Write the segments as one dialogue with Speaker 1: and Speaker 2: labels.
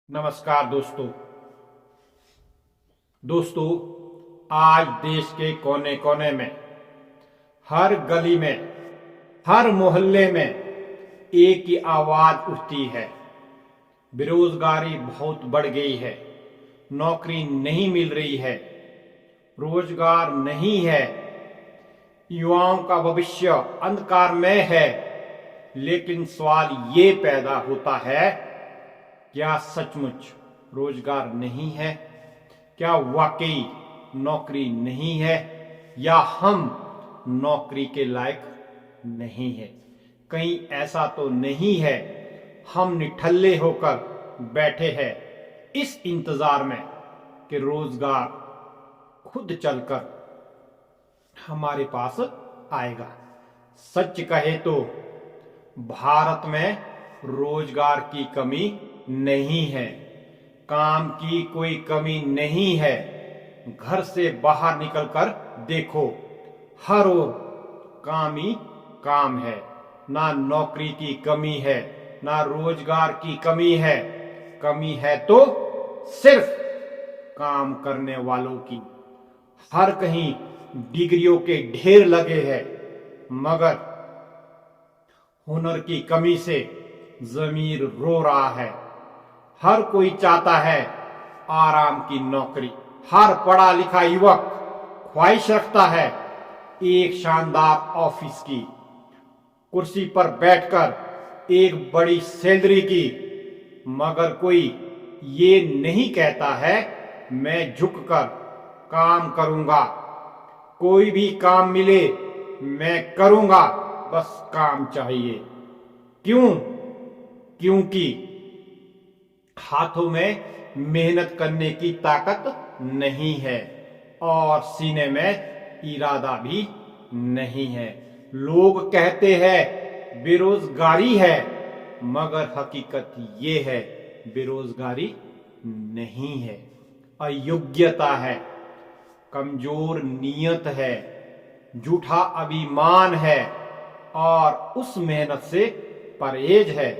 Speaker 1: नमस्कार दोस्तों आज देश के कोने कोने में, हर गली में, हर मोहल्ले में एक ही आवाज उठती है। बेरोजगारी बहुत बढ़ गई है, नौकरी नहीं मिल रही है, रोजगार नहीं है, युवाओं का भविष्य अंधकारमय है। लेकिन सवाल ये पैदा होता है, क्या सचमुच रोजगार नहीं है? क्या वाकई नौकरी नहीं है, या हम नौकरी के लायक नहीं है? कहीं ऐसा तो नहीं है हम निठल्ले होकर बैठे हैं इस इंतजार में कि रोजगार खुद चलकर हमारे पास आएगा। सच कहे तो भारत में रोजगार की कमी नहीं है, काम की कोई कमी नहीं है। घर से बाहर निकलकर देखो, हर ओर काम ही काम है। ना नौकरी की कमी है, ना रोजगार की कमी है। कमी है तो सिर्फ काम करने वालों की। हर कहीं डिग्रियों के ढेर लगे हैं, मगर हुनर की कमी से जमीर रो रहा है। हर कोई चाहता है आराम की नौकरी। हर पढ़ा लिखा युवक ख्वाहिश रखता है एक शानदार ऑफिस की, कुर्सी पर बैठकर एक बड़ी सैलरी की। मगर कोई ये नहीं कहता है मैं झुककर काम करूंगा, कोई भी काम मिले मैं करूंगा, बस काम चाहिए। क्यों? क्योंकि हाथों में मेहनत करने की ताकत नहीं है और सीने में इरादा भी नहीं है। लोग कहते हैं बेरोजगारी है, मगर हकीकत ये है बेरोजगारी नहीं है, अयोग्यता है, कमजोर नीयत है, झूठा अभिमान है और उस मेहनत से परहेज है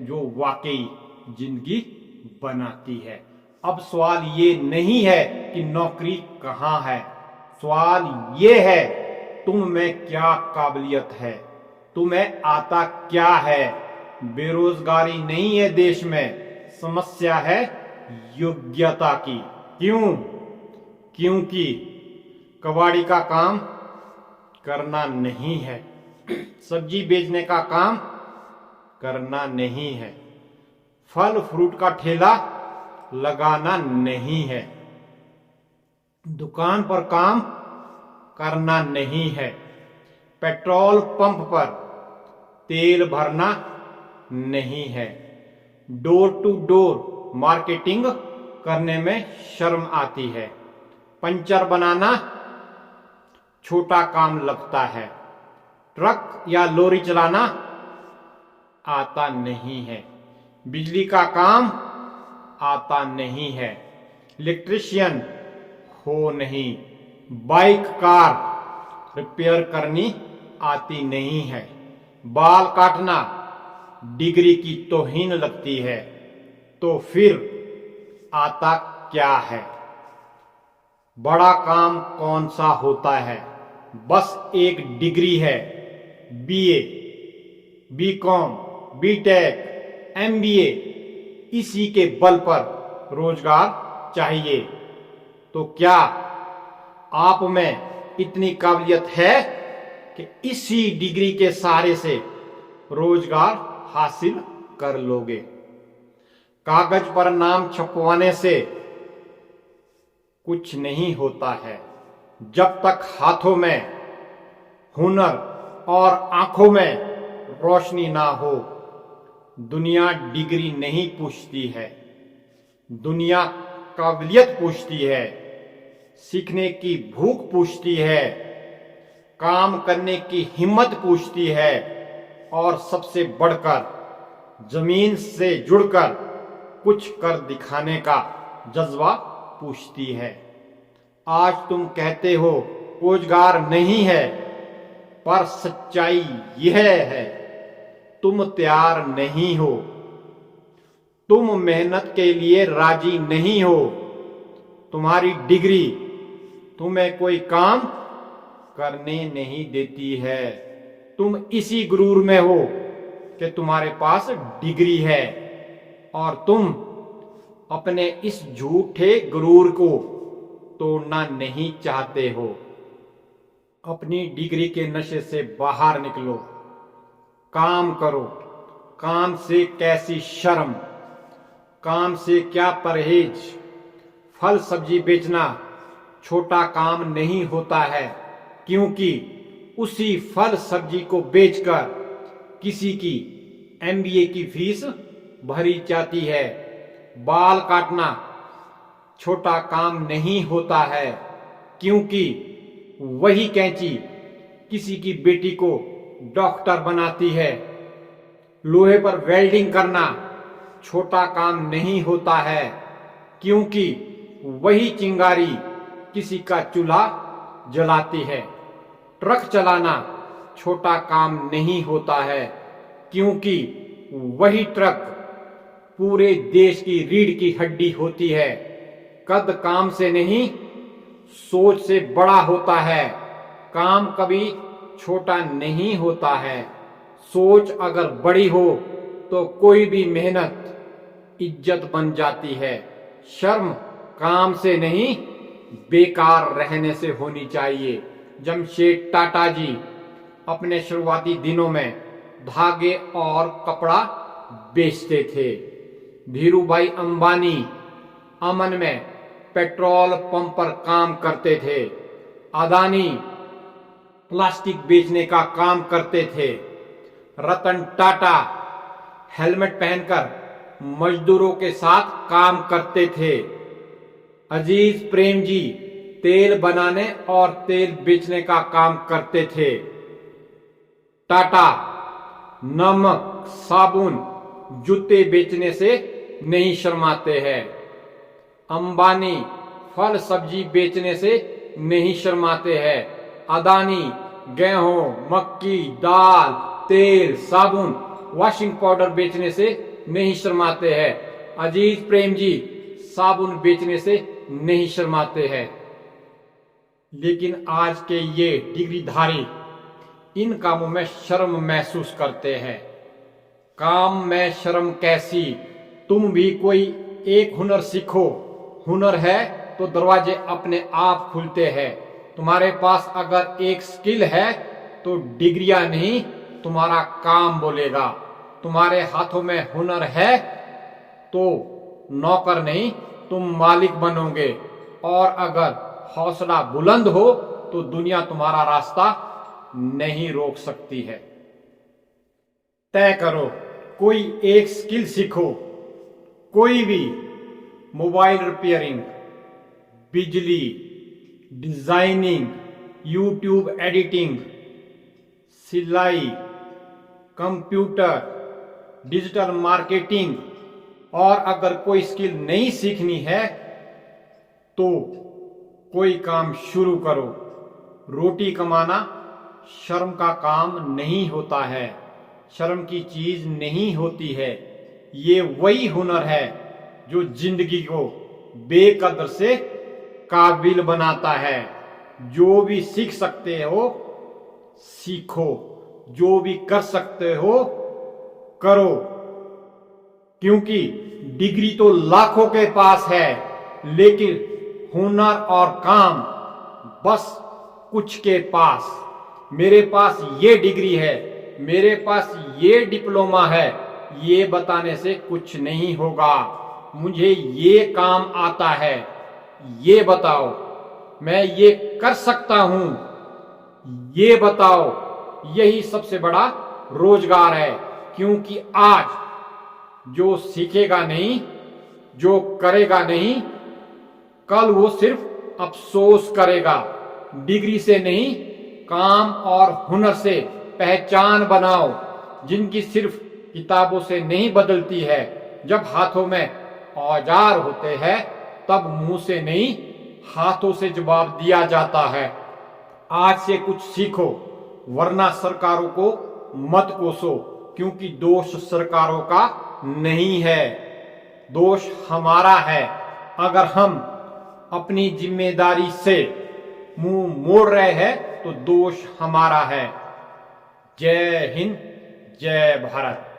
Speaker 1: जो वाकई जिंदगी बनाती है। अब सवाल ये नहीं है कि नौकरी कहाँ है, सवाल ये है तुम में क्या काबिलियत है, तुम्हें आता क्या है। बेरोजगारी नहीं है देश में, समस्या है योग्यता की। क्यों? क्योंकि कबाड़ी का काम करना नहीं है, सब्जी बेचने का काम करना नहीं है, फल फ्रूट का ठेला लगाना नहीं है, दुकान पर काम करना नहीं है, पेट्रोल पंप पर तेल भरना नहीं है, डोर टू डोर मार्केटिंग करने में शर्म आती है, पंचर बनाना छोटा काम लगता है, ट्रक या लॉरी चलाना आता नहीं है, बिजली का काम आता नहीं है, इलेक्ट्रिशियन हो नहीं, बाइक कार रिपेयर करनी आती नहीं है, बाल काटना डिग्री की तौहीन लगती है, तो फिर आता क्या है? बड़ा काम कौन सा होता है? बस एक डिग्री है, बीए, बीकॉम, बीटेक, एमबीए, इसी के बल पर रोजगार चाहिए। तो क्या आप में इतनी काबिलियत है कि इसी डिग्री के सहारे से रोजगार हासिल कर लोगे? कागज पर नाम छपवाने से कुछ नहीं होता है, जब तक हाथों में हुनर और आंखों में रोशनी ना हो। दुनिया डिग्री नहीं पूछती है, दुनिया काबिलियत पूछती है, सीखने की भूख पूछती है, काम करने की हिम्मत पूछती है और सबसे बढ़कर जमीन से जुड़कर कुछ कर दिखाने का जज्बा पूछती है। आज तुम कहते हो रोजगार नहीं है, पर सच्चाई यह है तुम तैयार नहीं हो। तुम मेहनत के लिए राजी नहीं हो। तुम्हारी डिग्री तुम्हें कोई काम करने नहीं देती है। तुम इसी गुरूर में हो कि तुम्हारे पास डिग्री है और तुम अपने इस झूठे गुरूर को तोड़ना नहीं चाहते हो। अपनी डिग्री के नशे से बाहर निकलो, काम करो। काम से कैसी शर्म, काम से क्या परहेज। फल सब्जी बेचना छोटा काम नहीं होता है, क्योंकि उसी फल सब्जी को बेचकर किसी की एमबीए की फीस भरी जाती है। बाल काटना छोटा काम नहीं होता है, क्योंकि वही कैंची किसी की बेटी को डॉक्टर बनाती है। लोहे पर वेल्डिंग करना छोटा काम नहीं होता है, क्योंकि वही चिंगारी किसी का चूल्हा जलाती है। ट्रक चलाना छोटा काम नहीं होता है, क्योंकि वही ट्रक पूरे देश की रीढ़ की हड्डी होती है। कद काम से नहीं, सोच से बड़ा होता है। काम कभी छोटा नहीं होता है। सोच अगर बड़ी हो तो कोई भी मेहनत इज्जत बन जाती है। शर्म काम से नहीं, बेकार रहने से होनी चाहिए। जमशेद टाटा जी अपने शुरुआती दिनों में धागे और कपड़ा बेचते थे। धीरूभाई अंबानी अमन में पेट्रोल पंप पर काम करते थे। अदानी प्लास्टिक बेचने का काम करते थे। रतन टाटा हेलमेट पहनकर मजदूरों के साथ काम करते थे। अजीज प्रेम जी तेल बनाने और तेल बेचने का काम करते थे। टाटा नमक, साबुन, जूते बेचने से नहीं शर्माते हैं। अंबानी फल सब्जी बेचने से नहीं शर्माते हैं। अदानी गेहूं, मक्की, दाल, तेल, साबुन, वॉशिंग पाउडर बेचने से नहीं शर्माते हैं। अजीज प्रेम जी साबुन बेचने से नहीं शर्माते हैं। लेकिन आज के ये डिग्रीधारी इन कामों में शर्म महसूस करते हैं। काम में शर्म कैसी। तुम भी कोई एक हुनर सीखो। हुनर है तो दरवाजे अपने आप खुलते हैं। तुम्हारे पास अगर एक स्किल है तो डिग्रियां नहीं, तुम्हारा काम बोलेगा। तुम्हारे हाथों में हुनर है तो नौकर नहीं, तुम मालिक बनोगे। और अगर हौसला बुलंद हो तो दुनिया तुम्हारा रास्ता नहीं रोक सकती है। तय करो, कोई एक स्किल सीखो। कोई भी, मोबाइल रिपेयरिंग, बिजली, डिजाइनिंग, यूट्यूब एडिटिंग, सिलाई, कंप्यूटर, डिजिटल मार्केटिंग। और अगर कोई स्किल नहीं सीखनी है तो कोई काम शुरू करो। रोटी कमाना शर्म का काम नहीं होता है। शर्म की चीज नहीं होती है। ये वही हुनर है जो जिंदगी को बेकदर से काबिल बनाता है। जो भी सीख सकते हो सीखो, जो भी कर सकते हो करो, क्योंकि डिग्री तो लाखों के पास है, लेकिन हुनर और काम बस कुछ के पास। मेरे पास ये डिग्री है, मेरे पास ये डिप्लोमा है, ये बताने से कुछ नहीं होगा। मुझे ये काम आता है, ये बताओ। मैं ये कर सकता हूं, ये बताओ। यही सबसे बड़ा रोजगार है, क्योंकि आज जो सीखेगा नहीं, जो करेगा नहीं, कल वो सिर्फ अफसोस करेगा। डिग्री से नहीं, काम और हुनर से पहचान बनाओ, जिनकी सिर्फ किताबों से नहीं बदलती है। जब हाथों में औजार होते हैं तब मुंह से नहीं, हाथों से जवाब दिया जाता है। आज से कुछ सीखो, वरना सरकारों को मत कोसो, क्योंकि दोष सरकारों का नहीं है, दोष हमारा है अगर हम अपनी जिम्मेदारी से मुंह मोड़ रहे हैं तो दोष हमारा है। जय हिंद, जय भारत।